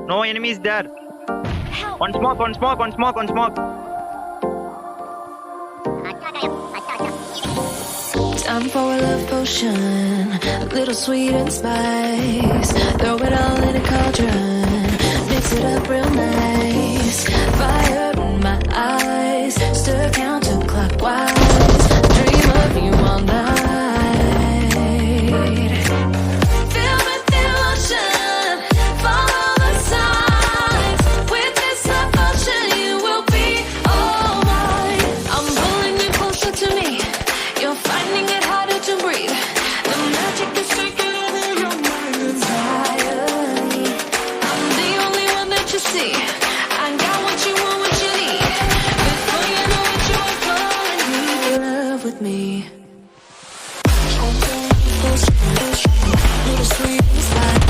No enemies there. One smoke, one smoke, one smoke, one smoke. Time for a love potion, a little sweet and spice. Throw it all in a cauldron, mix it up real nice. Fire in my eyes, stir counterclockwise. Dream of you all night. Feel with the emotion, follow the signs. With this love potion, you will be all mine. I'm pulling you closer to me. You're finding it harder to breathe. The magic is taking over your mind entirely. I'm the only one that you see. I got what you want, what you need. Before you know it, you are falling in love with me. Little sweet inside.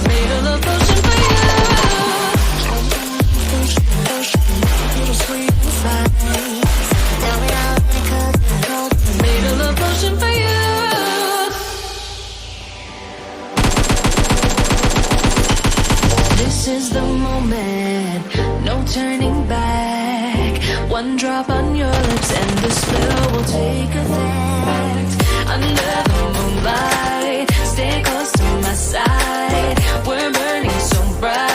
Made a love potion for you. Little sweet inside. Made a love potion for you. This is the moment, no turning back. One drop on your lips and the spell will take effect. Under the moonlight, stay close to my side. We're burning so bright.